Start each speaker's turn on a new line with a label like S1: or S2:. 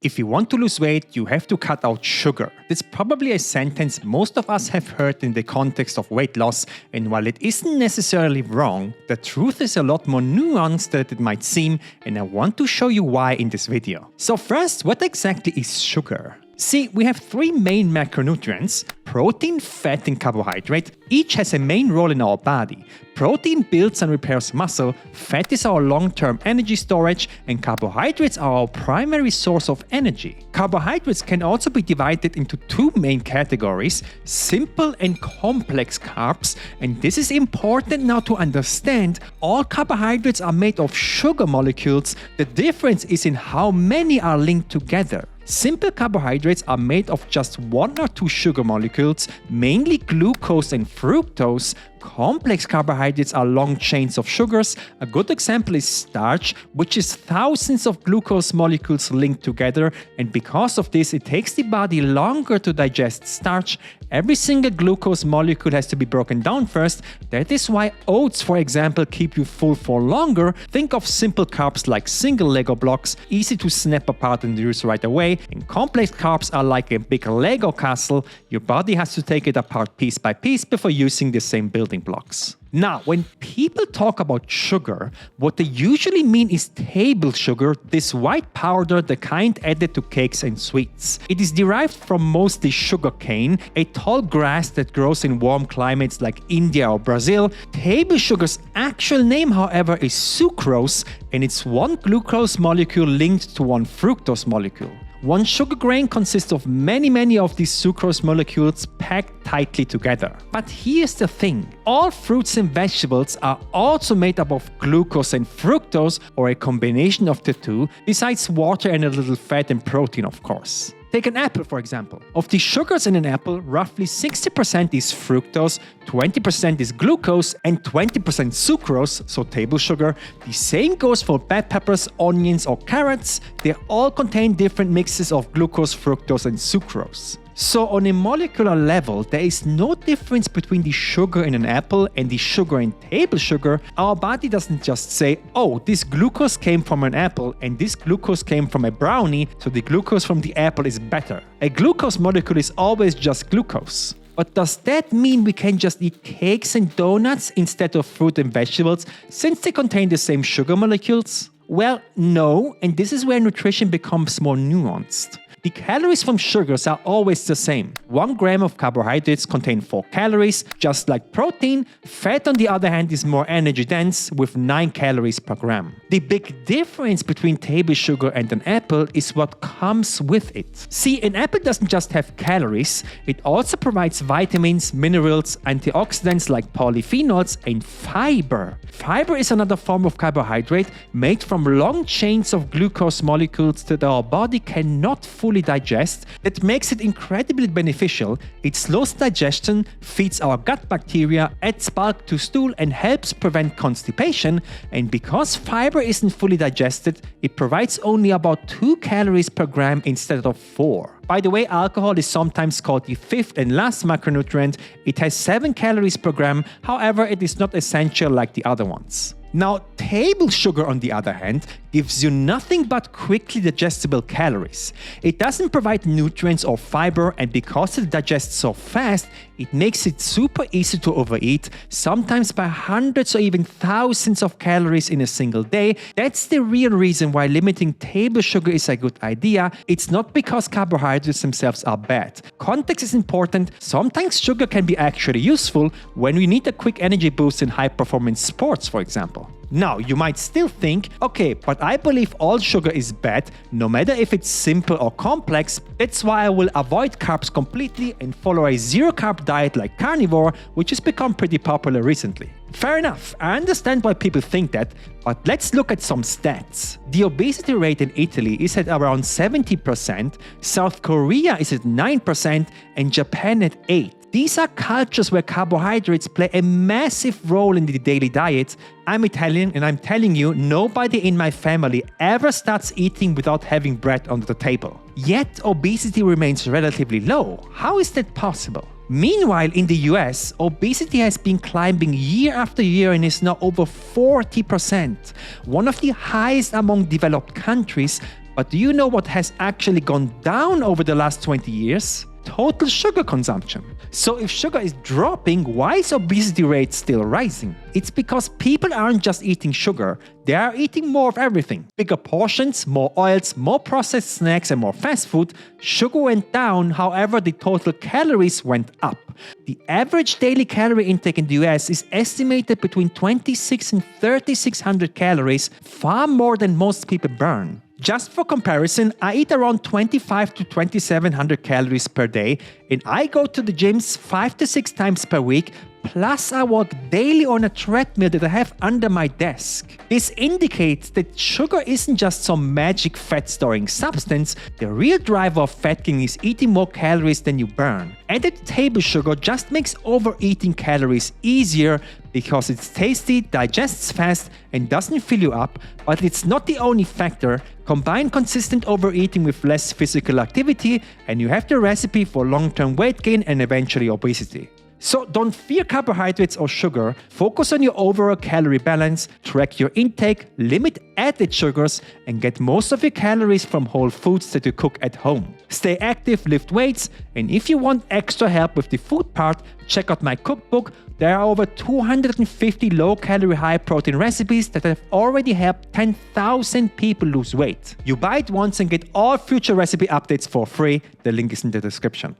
S1: If you want to lose weight, you have to cut out sugar. That's probably a sentence most of us have heard in the context of weight loss, and while it isn't necessarily wrong, the truth is a lot more nuanced than it might seem, and I want to show you why in this video. So first, what exactly is sugar? See, we have three main macronutrients: protein, fat, and carbohydrate. Each has a main role in our body. Protein builds and repairs muscle, fat is our long-term energy storage, and carbohydrates are our primary source of energy. Carbohydrates can also be divided into two main categories: simple and complex carbs, and this is important now to understand. All carbohydrates are made of sugar molecules. The difference is in how many are linked together. Simple carbohydrates are made of just one or two sugar molecules, mainly glucose and fructose. Complex carbohydrates are long chains of sugars. A good example is starch, which is thousands of glucose molecules linked together, and because of this, it takes the body longer to digest starch. Every single glucose molecule has to be broken down first. That is why oats, for example, keep you full for longer. Think of simple carbs like single Lego blocks, easy to snap apart and use right away, and complex carbs are like a big Lego castle. Your body has to take it apart piece by piece before using the same building blocks. Now, when people talk about sugar, what they usually mean is table sugar, this white powder, the kind added to cakes and sweets. It is derived from mostly sugar cane, a tall grass that grows in warm climates like India or Brazil. Table sugar's actual name, however, is sucrose, and it's one glucose molecule linked to one fructose molecule. One sugar grain consists of many of these sucrose molecules packed tightly together. But here's the thing: all fruits and vegetables are also made up of glucose and fructose, or a combination of the two, besides water and a little fat and protein, of course. Take an apple, for example. Of the sugars in an apple, roughly 60% is fructose, 20% is glucose, and 20% sucrose, so table sugar. The same goes for bell peppers, onions, or carrots. They all contain different mixes of glucose, fructose, and sucrose. So on a molecular level, there is no difference between the sugar in an apple and the sugar in table sugar. Our body doesn't just say, oh, this glucose came from an apple and this glucose came from a brownie, so the glucose from the apple is better. A glucose molecule is always just glucose. But does that mean we can just eat cakes and donuts instead of fruit and vegetables, since they contain the same sugar molecules? Well, no, and this is where nutrition becomes more nuanced. The calories from sugars are always the same. 1 gram of carbohydrates contain 4 calories, just like protein. Fat, on the other hand, is more energy dense, with 9 calories per gram. The big difference between table sugar and an apple is what comes with it. See, an apple doesn't just have calories, it also provides vitamins, minerals, antioxidants like polyphenols, and fiber. Fiber is another form of carbohydrate made from long chains of glucose molecules that our body cannot fully digest. That makes it incredibly beneficial. It slows digestion, feeds our gut bacteria, adds bulk to stool, and helps prevent constipation. And because fiber isn't fully digested, it provides only about 2 calories per gram instead of 4. By the way, alcohol is sometimes called the fifth and last macronutrient. It has 7 calories per gram, however, it is not essential like the other ones. Now, table sugar, on the other hand, gives you nothing but quickly digestible calories. It doesn't provide nutrients or fiber, and because it digests so fast, it makes it super easy to overeat, sometimes by hundreds or even thousands of calories in a single day. That's the real reason why limiting table sugar is a good idea. It's not because carbohydrates themselves are bad. Context is important. Sometimes sugar can be actually useful when we need a quick energy boost in high-performance sports, for example. Now, you might still think, okay, but I believe all sugar is bad, no matter if it's simple or complex. That's why I will avoid carbs completely and follow a zero-carb diet like carnivore, which has become pretty popular recently. Fair enough, I understand why people think that, but let's look at some stats. The obesity rate in Italy is at around 70%, South Korea is at 9%, and Japan at 8%. These are cultures where carbohydrates play a massive role in the daily diet. I'm Italian, and I'm telling you, nobody in my family ever starts eating without having bread on the table. Yet obesity remains relatively low. How is that possible? Meanwhile, in the US, obesity has been climbing year after year and is now over 40%, one of the highest among developed countries. But do you know what has actually gone down over the last 20 years? Total sugar consumption. So if sugar is dropping, why is obesity rate still rising? It's because people aren't just eating sugar, they are eating more of everything. Bigger portions, more oils, more processed snacks and more fast food. Sugar went down, however the total calories went up. The average daily calorie intake in the US is estimated between 26 and 3600 calories, far more than most people burn. Just for comparison, I eat around 25 to 2700 calories per day, and I go to the gyms 5 to 6 times per week, plus I walk daily on a treadmill that I have under my desk. This indicates that sugar isn't just some magic fat-storing substance. The real driver of fat gain is eating more calories than you burn. Added table sugar just makes overeating calories easier because it's tasty, digests fast, and doesn't fill you up, but it's not the only factor. Combine consistent overeating with less physical activity, and you have the recipe for long-term weight gain and eventually obesity. So don't fear carbohydrates or sugar, focus on your overall calorie balance, track your intake, limit added sugars, and get most of your calories from whole foods that you cook at home. Stay active, lift weights, and if you want extra help with the food part, check out my cookbook. There are over 250 low-calorie, high-protein recipes that have already helped 10,000 people lose weight. You buy it once and get all future recipe updates for free. The link is in the description.